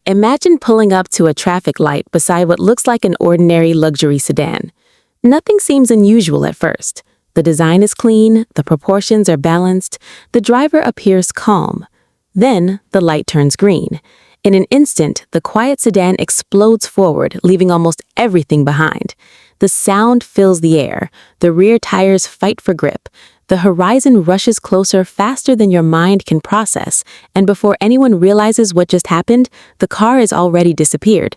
Imagine pulling up to a traffic light beside what looks like an ordinary luxury sedan. Nothing seems unusual at first. The design is clean, the proportions are balanced, the driver appears calm. Then, the light turns green. In an instant, the quiet sedan explodes forward, leaving almost everything behind. The sound fills the air, the rear tires fight for grip, the horizon rushes closer faster than your mind can process, and before anyone realizes what just happened, the car has already disappeared.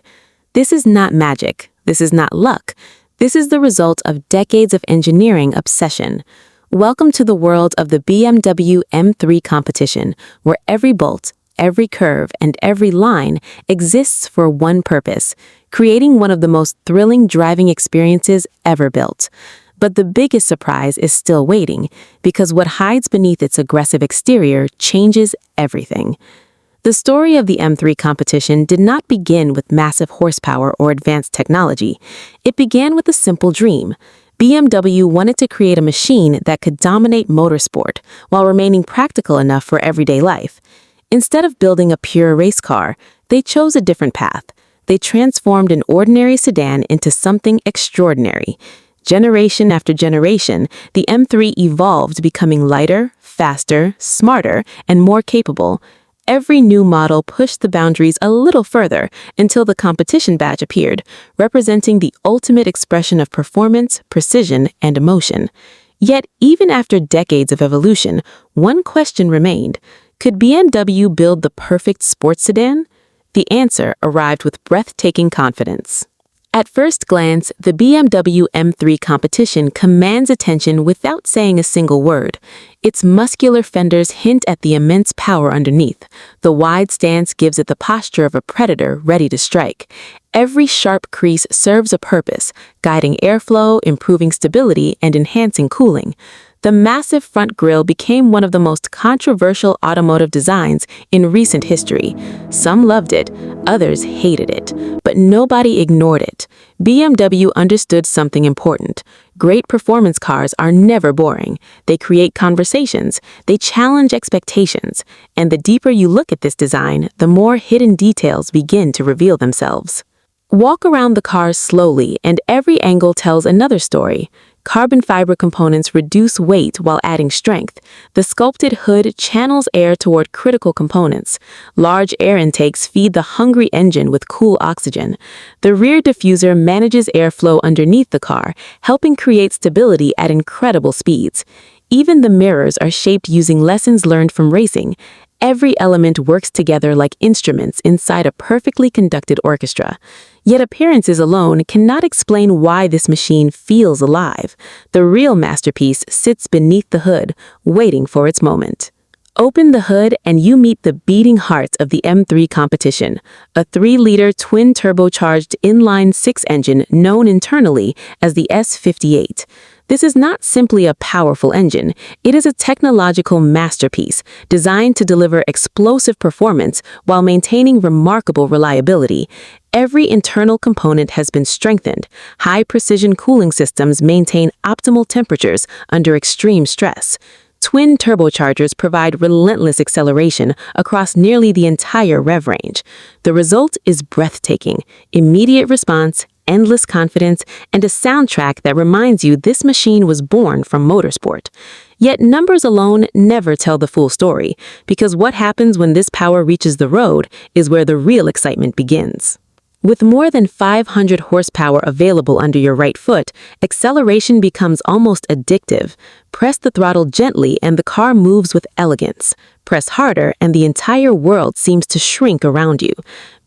This is not magic. This is not luck. This is the result of decades of engineering obsession. Welcome to the world of the BMW M3 Competition, where every bolt, every curve, and every line exists for one purpose: creating one of the most thrilling driving experiences ever built. But the biggest surprise is still waiting, because what hides beneath its aggressive exterior changes everything. The story of the M3 Competition did not begin with massive horsepower or advanced technology. It began with a simple dream. BMW wanted to create a machine that could dominate motorsport while remaining practical enough for everyday life. Instead of building a pure race car, they chose a different path. They transformed an ordinary sedan into something extraordinary. Generation after generation, the M3 evolved, becoming lighter, faster, smarter, and more capable. Every new model pushed the boundaries a little further until the competition badge appeared, representing the ultimate expression of performance, precision, and emotion. Yet, even after decades of evolution, one question remained: could BMW build the perfect sports sedan? The answer arrived with breathtaking confidence. At first glance, the BMW M3 Competition commands attention without saying a single word. Its muscular fenders hint at the immense power underneath. The wide stance gives it the posture of a predator ready to strike. Every sharp crease serves a purpose, guiding airflow, improving stability, and enhancing cooling. The massive front grille became one of the most controversial automotive designs in recent history. Some loved it, others hated it, but nobody ignored it. BMW understood something important. Great performance cars are never boring. They create conversations, they challenge expectations, and the deeper you look at this design, the more hidden details begin to reveal themselves. Walk around the cars slowly, and every angle tells another story. Carbon fiber components reduce weight while adding strength. The sculpted hood channels air toward critical components. Large air intakes feed the hungry engine with cool oxygen. The rear diffuser manages airflow underneath the car, helping create stability at incredible speeds. Even the mirrors are shaped using lessons learned from racing. Every element works together like instruments inside a perfectly conducted orchestra. Yet appearances alone cannot explain why this machine feels alive. The real masterpiece sits beneath the hood, waiting for its moment. Open the hood and you meet the beating heart of the M3 Competition, a 3-liter twin-turbocharged inline-six engine known internally as the S58. This is not simply a powerful engine, it is a technological masterpiece designed to deliver explosive performance while maintaining remarkable reliability. Every internal component has been strengthened. High-precision cooling systems maintain optimal temperatures under extreme stress. Twin turbochargers provide relentless acceleration across nearly the entire rev range. The result is breathtaking: immediate response, endless confidence, and a soundtrack that reminds you this machine was born from motorsport. Yet numbers alone never tell the full story, because what happens when this power reaches the road is where the real excitement begins. With more than 500 horsepower available under your right foot, acceleration becomes almost addictive. Press the throttle gently and the car moves with elegance. Press harder and the entire world seems to shrink around you.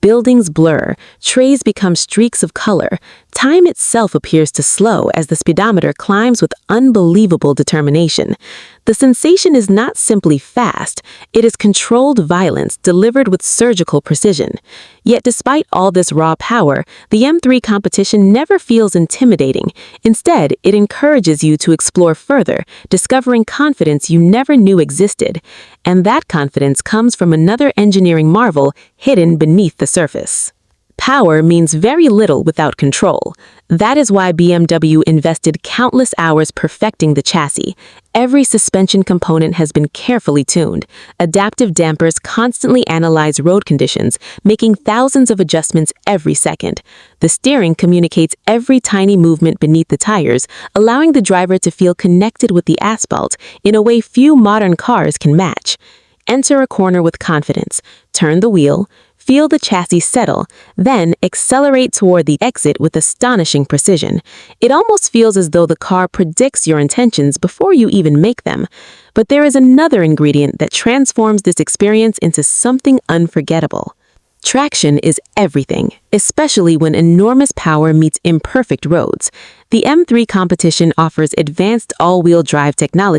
Buildings blur, trays become streaks of color. Time itself appears to slow as the speedometer climbs with unbelievable determination. The sensation is not simply fast, it is controlled violence delivered with surgical precision. Yet despite all this raw power, the M3 Competition never feels intimidating. Instead, it encourages you to explore further, discovering confidence you never knew existed. And that confidence comes from another engineering marvel hidden beneath the surface: Power means very little without control. That is why BMW invested countless hours perfecting the chassis. Every suspension component has been carefully tuned. Adaptive dampers constantly analyze road conditions, making thousands of adjustments every second. The steering communicates every tiny movement beneath the tires, allowing the driver to feel connected with the asphalt in a way few modern cars can match. Enter a corner with confidence, turn the wheel, feel the chassis settle, then accelerate toward the exit with astonishing precision. It almost feels as though the car predicts your intentions before you even make them. But there is another ingredient that transforms this experience into something unforgettable. Traction is everything, especially when enormous power meets imperfect roads. The M3 Competition offers advanced all-wheel drive technology